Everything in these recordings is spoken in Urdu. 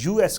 US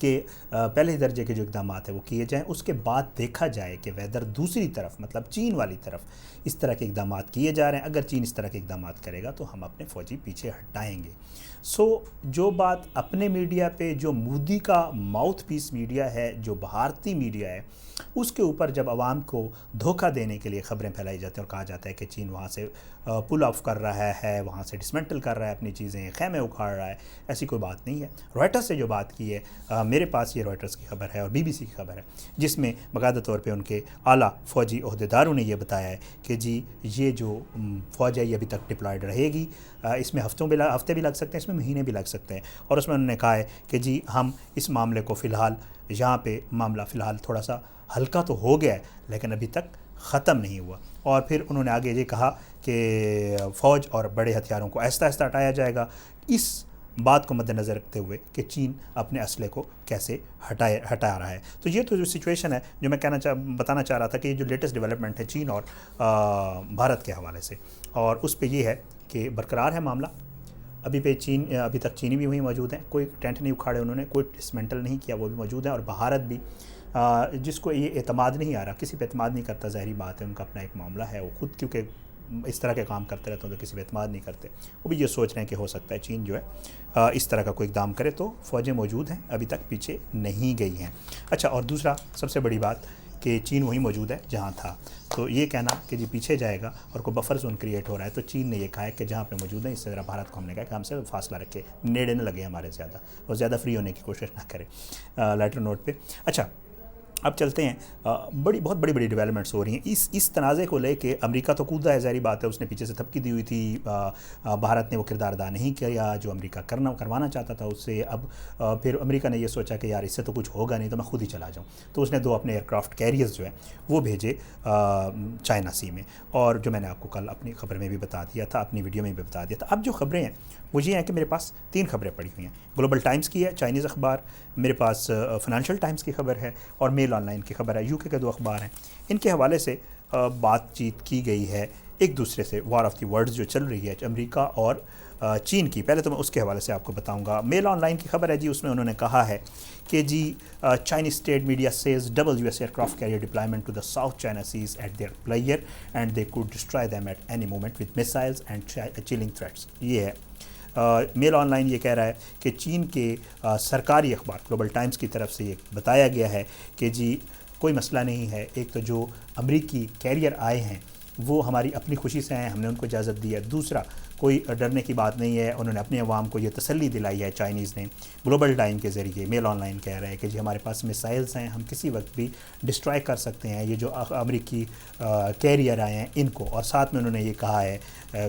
کہ پہلے درجے کے جو اقدامات ہیں وہ کیے جائیں، اس کے بعد دیکھا جائے کہ ویدر دوسری طرف مطلب چین والی طرف اس طرح کے اقدامات کیے جا رہے ہیں۔ اگر چین اس طرح کے اقدامات کرے گا تو ہم اپنے فوجی پیچھے ہٹائیں گے۔ جو بات اپنے میڈیا پہ، جو مودی کا ماؤتھ پیس میڈیا ہے، جو بھارتی میڈیا ہے، اس کے اوپر جب عوام کو دھوکہ دینے کے لیے خبریں پھیلائی جاتی ہیں اور کہا جاتا ہے کہ چین وہاں سے پل آف کر رہا ہے، وہاں سے ڈسمنٹل کر رہا ہے اپنی چیزیں، خیمے اکھاڑ رہا ہے، ایسی کوئی بات نہیں ہے۔ روائٹرز سے جو بات کی ہے، میرے پاس یہ روائٹرز کی خبر ہے اور بی بی سی کی خبر ہے، جس میں باقاعدہ طور پہ ان کے اعلیٰ فوجی عہدیداروں نے یہ بتایا ہے کہ جی یہ جو فوج ہے یہ ابھی تک ڈپلائڈ رہے گی، اس میں ہفتے بھی لگ سکتے ہیں، اس میں مہینے بھی لگ سکتے ہیں، اور اس میں انہوں نے کہا ہے کہ جی ہم اس معاملے کو فی الحال یہاں پہ معاملہ فی الحال تھوڑا سا ہلکا تو ہو گیا ہے لیکن ابھی تک ختم نہیں ہوا۔ اور پھر انہوں نے آگے یہ کہا کہ فوج اور بڑے ہتھیاروں کو آہستہ آہستہ ہٹایا جائے گا، اس بات کو مد نظر رکھتے ہوئے کہ چین اپنے اسلحے کو کیسے ہٹا رہا ہے۔ تو یہ تو جو سچویشن ہے جو میں بتانا چاہ رہا تھا کہ یہ جو لیٹسٹ ڈیولپمنٹ ہے چین اور بھارت کے حوالے سے، اور اس پہ یہ ہے کہ برقرار ہے معاملہ۔ ابھی تک چینی بھی وہیں موجود ہیں، کوئی ٹینٹ نہیں اکھاڑے انہوں نے، کوئی ڈسمنٹل نہیں کیا، وہ بھی موجود ہیں، اور بھارت بھی جس کو یہ اعتماد نہیں آ رہا، کسی پہ اعتماد نہیں کرتا، ظاہری بات ہے ان کا اپنا ایک معاملہ ہے، وہ خود کیونکہ اس طرح کے کام کرتے رہتے ہیں تو کسی پہ اعتماد نہیں کرتے، وہ بھی یہ سوچ رہے ہیں کہ ہو سکتا ہے چین جو ہے اس طرح کا کوئی اقدام کرے، تو فوجیں موجود ہیں، ابھی تک پیچھے نہیں گئی ہیں۔ اچھا، اور دوسرا سب سے بڑی بات کہ چین وہیں موجود ہے جہاں تھا، تو یہ کہنا کہ جی پیچھے جائے گا اور کوئی بفر زون کریٹ ہو رہا ہے، تو چین نے یہ کہا ہے کہ جہاں پہ موجود ہے اس سے ذرا بھارت کو ہم نے کہا کہ ہم سے فاصلہ رکھے، نیڑے نہ لگے ہمارے زیادہ، اور زیادہ فری ہونے کی کوشش نہ کرے لائٹر نوٹ پہ۔ اچھا، اب چلتے ہیں، بہت بڑی ڈیولپمنٹس ہو رہی ہیں اس تنازع کو لے کے۔ امریکہ تو کودا ہے، ظاہری بات ہے، اس نے پیچھے سے تھپکی دی ہوئی تھی، بھارت نے وہ کردار ادا نہیں کیا جو امریکہ کروانا چاہتا تھا اس سے۔ اب پھر امریکہ نے یہ سوچا کہ یار اس سے تو کچھ ہوگا نہیں، تو میں خود ہی چلا جاؤں، تو اس نے 2 اپنے ایئرکرافٹ کیریئرز جو ہیں وہ بھیجے چائنا سی میں، اور جو میں نے آپ کو کل اپنی خبر میں بھی بتا دیا تھا، اپنی ویڈیو میں بھی بتا دیا تھا۔ اب جو خبریں ہیں وہ یہ ہیں کہ میرے پاس 3 خبریں پڑی ہوئی ہیں، گلوبل ٹائمز کی ہے، چائنیز اخبار، میرے پاس فائنینشل ٹائمز کی خبر ہے، اور میل آن لائن کی خبر ہے، UK کے 2 اخبار ہیں۔ ان کے حوالے سے بات چیت کی گئی ہے ایک دوسرے سے، وار آف دی ورڈز جو چل رہی ہے امریکہ اور چین کی۔ پہلے تو میں اس کے حوالے سے آپ کو بتاؤں گا۔ میل آن لائن کی خبر ہے جی، اس میں انہوں نے کہا ہے کہ جی Chinese state media says double US aircraft carrier deployment to the South China seas at their peril and they could destroy them at any moment with missiles and chilling threats. یہ ہے میل آن لائن یہ کہہ رہا ہے کہ چین کے سرکاری اخبار گلوبل ٹائمز کی طرف سے یہ بتایا گیا ہے کہ جی کوئی مسئلہ نہیں ہے، ایک تو جو امریکی کیریئر آئے ہیں وہ ہماری اپنی خوشی سے ہیں، ہم نے ان کو اجازت دی ہے، دوسرا کوئی ڈرنے کی بات نہیں ہے، انہوں نے اپنے عوام کو یہ تسلی دلائی ہے چائنیز نے۔ گلوبل ٹائم کے ذریعے میل آن لائن کہہ رہے ہیں کہ جی ہمارے پاس میسائلز ہیں، ہم کسی وقت بھی ڈسٹرائے کر سکتے ہیں یہ جو امریکی کیریئر آئے ہیں ان کو۔ اور ساتھ میں انہوں نے یہ کہا ہے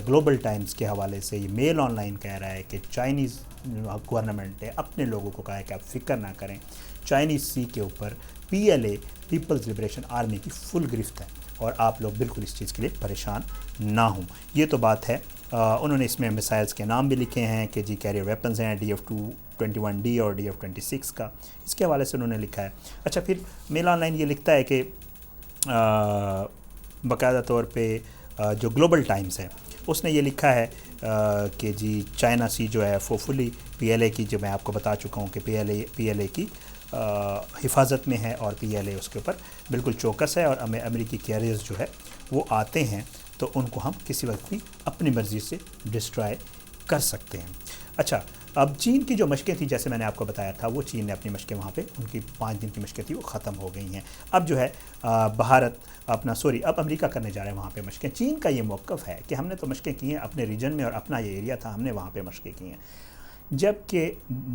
گلوبل ٹائمز کے حوالے سے، یہ میل آن لائن کہہ رہا ہے کہ چائنیز گورنمنٹ نے اپنے لوگوں کو کہا ہے کہ آپ فکر نہ کریں، چائنیز سی کے اوپر PLA پیپلز لبریشن آرمی کی فل گرفت ہے، اور آپ لوگ بالکل اس چیز کے لیے پریشان نہ ہوں۔ یہ تو بات ہے۔ انہوں نے اس میں میسائلز کے نام بھی لکھے ہیں کہ جی کیریئر ویپنز ہیں DF-21D اور DF-26 کا، اس کے حوالے سے انہوں نے لکھا ہے۔ اچھا، پھر میل آن لائن یہ لکھتا ہے کہ باقاعدہ طور پہ جو گلوبل ٹائمز ہے اس نے یہ لکھا ہے کہ جی چائنا سی جو ہے وہ فلی PLA کی، جو میں آپ کو بتا چکا ہوں کہ PLA کی حفاظت میں ہے، اور PLA اس کے اوپر بالکل چوکس ہے، اور امریکی کیریئرز جو ہے وہ آتے ہیں تو ان کو ہم کسی وقت بھی اپنی مرضی سے ڈسٹرائے کر سکتے ہیں۔ اچھا، اب چین کی جو مشقیں تھیں جیسے میں نے آپ کو بتایا تھا، وہ چین نے اپنی مشقیں وہاں پہ، ان کی 5 دن کی مشقیں تھیں وہ ختم ہو گئی ہیں۔ اب جو ہے اب امریکہ کرنے جا رہے ہیں وہاں پہ مشقیں۔ چین کا یہ موقف ہے کہ ہم نے تو مشقیں کی ہیں اپنے ریجن میں، اور اپنا یہ ایریا تھا، ہم نے وہاں پہ مشقیں کی ہیں، جبکہ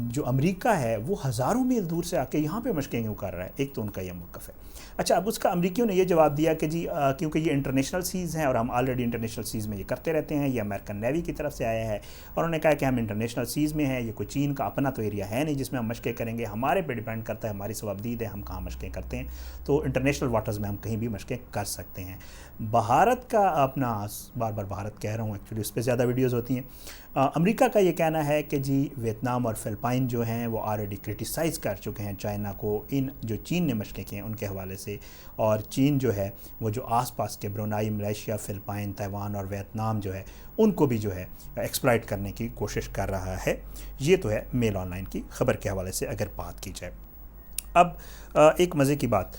جو امریکہ ہے وہ ہزاروں میل دور سے آ کے یہاں پہ مشقیں کیوں کر رہا ہے؟ ایک تو ان کا یہ موقف ہے۔ اچھا، اب اس کا امریکیوں نے یہ جواب دیا کہ جی کیونکہ یہ انٹرنیشنل سیز ہیں اور ہم آلریڈی انٹرنیشنل سیز میں یہ کرتے رہتے ہیں، یہ امریکن نیوی کی طرف سے آیا ہے، اور انہوں نے کہا کہ ہم انٹرنیشنل سیز میں ہیں، یہ کوئی چین کا اپنا تو ایریا ہے نہیں جس میں ہم مشقیں کریں گے، ہمارے پہ ڈیپینڈ کرتا ہے، ہماری ثوابدید ہے ہم کہاں مشقیں کرتے ہیں، تو انٹرنیشنل واٹرز میں ہم کہیں بھی مشقیں کر سکتے ہیں۔ بھارت کا اپنا، بار بار بھارت کہہ رہا ہوں ایکچولی اس پہ زیادہ ویڈیوز ہوتی ہیں، امریکہ کا یہ کہنا ہے کہ جی آلریڈی ویتنام اور فلپائن جو ہیں وہ آلریڈی کرٹیسائز کر چکے ہیں چائنا کو ان جو چین نے مشقیں کی ہیں ان کے حوالے سے، اور چین جو ہے وہ جو آس پاس کے برونائی، ملیشیا، فلپائن، تائیوان اور ویتنام جو ہے ان کو بھی جو ہے ایکسپلائٹ کرنے کی کوشش کر رہا ہے۔ یہ تو ہے میل آن لائن کی خبر کے حوالے سے اگر بات کی جائے۔ اب ایک مزے کی بات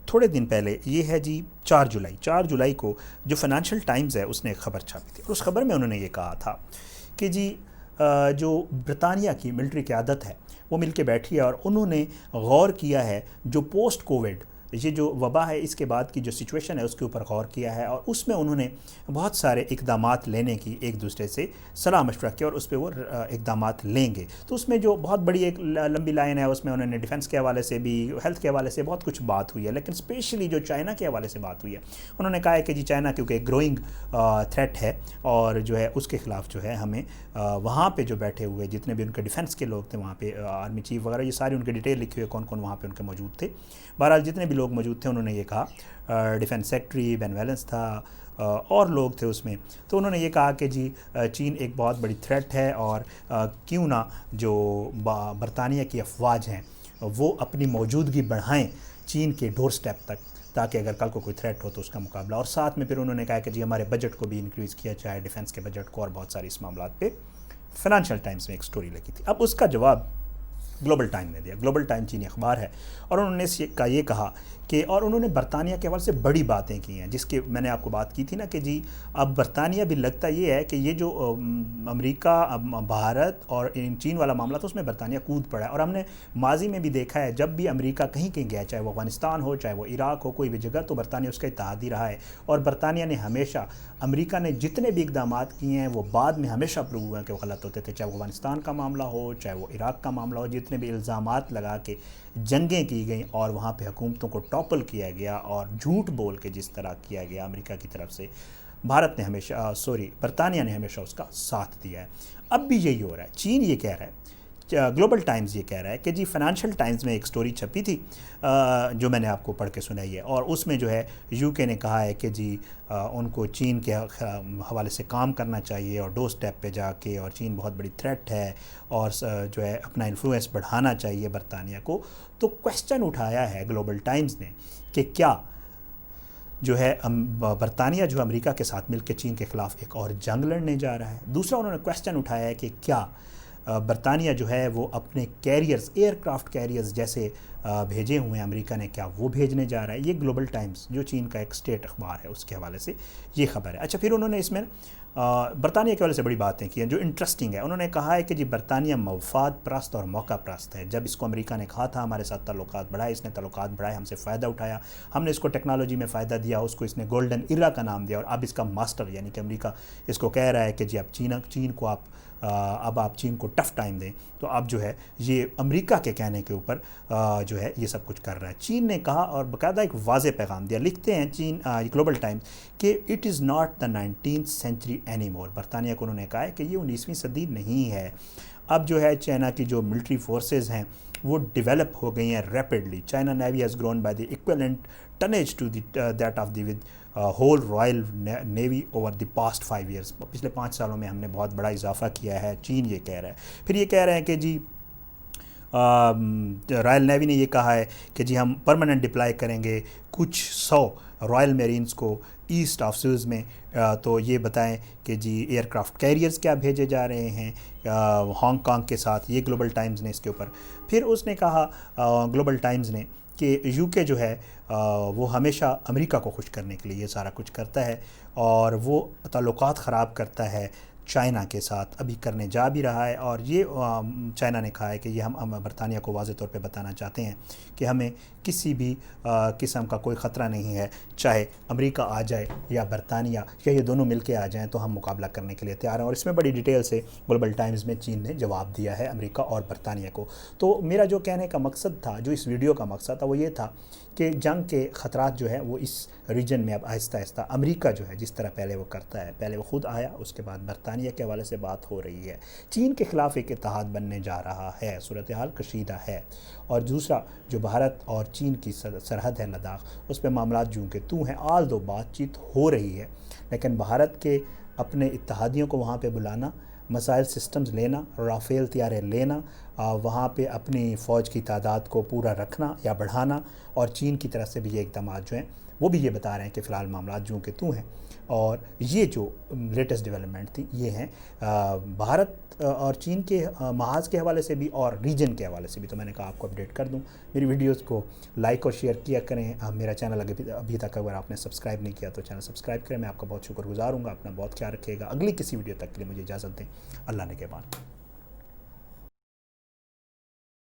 تھوڑے دن پہلے یہ ہے جی 4 جولائی کو جو فائنینشیل ٹائمز ہے اس نے ایک خبر چھاپی تھی، اور اس خبر میں انہوں نے یہ کہا تھا کہ جی جو برطانیہ کی ملٹری قیادت ہے وہ مل کے بیٹھی ہے اور انہوں نے غور کیا ہے جو پوسٹ کووڈ یہ جو وبا ہے اس کے بعد کی جو سچویشن ہے اس کے اوپر غور کیا ہے، اور اس میں انہوں نے بہت سارے اقدامات لینے کی ایک دوسرے سے صلاح مشورہ کیا اور اس پہ وہ اقدامات لیں گے۔ تو اس میں جو بہت بڑی ایک لمبی لائن ہے اس میں انہوں نے ڈیفنس کے حوالے سے بھی، ہیلتھ کے حوالے سے بہت کچھ بات ہوئی ہے، لیکن اسپیشلی جو چائنا کے حوالے سے بات ہوئی ہے انہوں نے کہا ہے کہ جی چائنا کیونکہ ایک گروئنگ تھریٹ ہے اور جو ہے اس کے خلاف جو ہے ہمیں وہاں پہ جو بیٹھے ہوئے جتنے بھی ان کے ڈیفنس کے لوگ تھے وہاں پہ آرمی چیف وغیرہ، یہ ساری ان کے ڈیٹیل لکھی ہوئی ہے کون کون وہاں پہ ان کے موجود تھے۔ بہرحال جتنے بھی لوگ موجود تھے انہوں نے یہ کہا، ڈیفنس سیکٹری بین ویلنس تھا اور لوگ تھے اس میں، تو انہوں نے یہ کہا کہ جی چین ایک بہت بڑی تھریٹ ہے اور کیوں نہ جو برطانیہ کی افواج ہیں وہ اپنی موجودگی بڑھائیں چین کے ڈور سٹیپ تک، تاکہ اگر کل کو کوئی تھریٹ ہو تو اس کا مقابلہ۔ اور ساتھ میں پھر انہوں نے کہا کہ جی ہمارے بجٹ کو بھی انکریز کیا جائے، ڈیفنس کے بجٹ کو، اور بہت ساری اس معاملات پہ فائنینشیل ٹائمز میں ایک سٹوری لگی تھی۔ اب اس کا جواب گلوبل ٹائم نے دیا۔ گلوبل ٹائم چینی اخبار ہے اور انہوں نے یہ کہا کہ، اور انہوں نے برطانیہ کے حوالے سے بڑی باتیں کی ہیں جس کے میں نے آپ کو بات کی تھی نا کہ جی اب برطانیہ بھی لگتا یہ ہے کہ یہ جو امریکہ، بھارت اور چین والا معاملہ تھا اس میں برطانیہ کود پڑا ہے، اور ہم نے ماضی میں بھی دیکھا ہے جب بھی امریکہ کہیں گیا، چاہے وہ افغانستان ہو، چاہے وہ عراق ہو، کوئی بھی جگہ، تو برطانیہ اس کا اتحادی رہا ہے، اور برطانیہ نے ہمیشہ امریکہ نے جتنے بھی اقدامات کیے ہیں وہ بعد میں ہمیشہ پروو ہوئے ہیں کہ وہ غلط ہوتے تھے، چاہے وہ افغانستان کا معاملہ ہو، چاہے وہ عراق کا معاملہ ہو، جتنے بھی الزامات لگا کے جنگیں کی گئیں اور وہاں پہ حکومتوں کو ٹاپل کیا گیا اور جھوٹ بول کے جس طرح کیا گیا امریکہ کی طرف سے، برطانیہ نے ہمیشہ اس کا ساتھ دیا ہے۔ اب بھی یہی ہو رہا ہے، چین یہ کہہ رہا ہے، گلوبل ٹائمز یہ کہہ رہا ہے کہ جی فائنینشیل ٹائمز میں ایک سٹوری چھپی تھی جو میں نے آپ کو پڑھ کے سنائی ہے، اور اس میں جو ہے یو کے نے کہا ہے کہ جی ان کو چین کے حوالے سے کام کرنا چاہیے اور ڈور سٹیپ پہ جا کے، اور چین بہت بڑی تھریٹ ہے اور جو ہے اپنا انفلوئنس بڑھانا چاہیے برطانیہ کو۔ تو کویسچن اٹھایا ہے گلوبل ٹائمز نے کہ کیا جو ہے برطانیہ جو امریکہ کے ساتھ مل کے چین کے خلاف ایک اور جنگ لڑنے جا رہا ہے۔ دوسرا انہوں نے کویسچن اٹھایا ہے کہ کیا برطانیہ جو ہے وہ اپنے کیریئرز، ایئر کرافٹ کیریئرز جیسے بھیجے ہوئے ہیں امریکہ نے، کیا وہ بھیجنے جا رہا ہے۔ یہ گلوبل ٹائمز جو چین کا ایک اسٹیٹ اخبار ہے اس کے حوالے سے یہ خبر ہے۔ اچھا، پھر انہوں نے اس میں برطانیہ کے حوالے سے بڑی باتیں کی ہیں جو انٹرسٹنگ ہے۔ انہوں نے کہا ہے کہ جی برطانیہ مفاد پرست اور موقع پرست ہے۔ جب اس کو امریکہ نے کہا تھا ہمارے ساتھ تعلقات بڑھائے، اس نے تعلقات بڑھائے، ہم سے فائدہ اٹھایا، ہم نے اس کو ٹیکنالوجی میں فائدہ دیا، اس کو اس نے گولڈن ایرا کا نام دیا، اور اب اس کا ماسٹر یعنی کہ امریکہ اس کو کہہ رہا ہے کہ جی اب آپ چین کو ٹف ٹائم دیں، تو اب جو ہے یہ امریکہ کے کہنے کے اوپر جو ہے یہ سب کچھ کر رہا ہے۔ چین نے کہا اور باقاعدہ ایک واضح پیغام دیا، لکھتے ہیں گلوبل ٹائمز کہ it is not the 19th century any more. برطانیہ کو انہوں نے کہا ہے کہ یہ 19ویں صدی نہیں ہے، اب جو ہے چائنا کی جو ملٹری فورسز ہیں وہ ڈیولپ ہو گئی ہیں rapidly. China navy has grown by the equivalent tonnage to that of the with whole Royal Navy over the past 5 years۔ پچھلے 5 سالوں میں ہم نے بہت بڑا اضافہ کیا ہے، چین یہ کہہ رہا ہے۔ پھر یہ کہہ رہے ہیں کہ جی رائل نیوی نے یہ کہا ہے کہ جی ہم پرماننٹ ڈپلائی کریں گے کچھ 100 رائل میرینز کو ایسٹ آف سوئز میں۔ تو یہ بتائیں کہ جی ایئر کرافٹ کیریئرز کیا بھیجے جا رہے ہیں ہانگ کانگ کے ساتھ، یہ گلوبل ٹائمز نے اس کے اوپر۔ پھر اس نے کہا گلوبل ٹائمز نے کہ یو کے جو ہے وہ ہمیشہ امریکہ کو خوش کرنے کے لیے یہ سارا کچھ کرتا ہے، اور وہ تعلقات خراب کرتا ہے چائنا کے ساتھ، ابھی کرنے جا بھی رہا ہے۔ اور یہ چائنا نے کہا ہے کہ یہ ہم برطانیہ کو واضح طور پہ بتانا چاہتے ہیں کہ ہمیں کسی بھی قسم کا کوئی خطرہ نہیں ہے، چاہے امریکہ آ جائے یا برطانیہ یا یہ دونوں مل کے آ جائیں تو ہم مقابلہ کرنے کے لیے تیار ہیں۔ اور اس میں بڑی ڈیٹیل سے گلوبل ٹائمز میں چین نے جواب دیا ہے امریکہ اور برطانیہ کو۔ تو میرا جو کہنے کا مقصد تھا، جو اس ویڈیو کا مقصد تھا، وہ یہ تھا کہ جنگ کے خطرات جو ہے وہ اس ریجن میں اب آہستہ آہستہ امریکہ جو ہے جس طرح پہلے وہ کرتا ہے، پہلے وہ خود آیا، اس کے بعد برطانیہ کے حوالے سے بات ہو رہی ہے، چین کے خلاف ایک اتحاد بننے جا رہا ہے، صورتحال کشیدہ ہے۔ اور دوسرا جو بھارت اور چین کی سرحد ہے لداخ، اس پہ معاملات جوں کہ تو ہیں، بات چیت ہو رہی ہے، لیکن بھارت کے اپنے اتحادیوں کو وہاں پہ بلانا مسائل سسٹمز لینا، رافیل طیارے لینا، وہاں پہ اپنی فوج کی تعداد کو پورا رکھنا یا بڑھانا، اور چین کی طرف سے بھی یہ اقدامات جو ہیں وہ بھی یہ بتا رہے ہیں کہ فی الحال معاملات جو کہ تو ہیں. اور یہ جو لیٹسٹ ڈیولپمنٹ تھی یہ ہیں بھارت اور چین کے محاذ کے حوالے سے بھی اور ریجن کے حوالے سے بھی. تو میں نے کہا آپ کو اپڈیٹ کر دوں. میری ویڈیوز کو لائک اور شیئر کیا کریں. میرا چینل ابھی تک اگر آپ نے سبسکرائب نہیں کیا تو چینل سبسکرائب کریں. میں آپ کا بہت شکر گزار ہوں گا. اپنا بہت خیال رکھیے گا. اگلی کسی ویڈیو تک کے لیے مجھے اجازت دیں. اللہ نگہبان.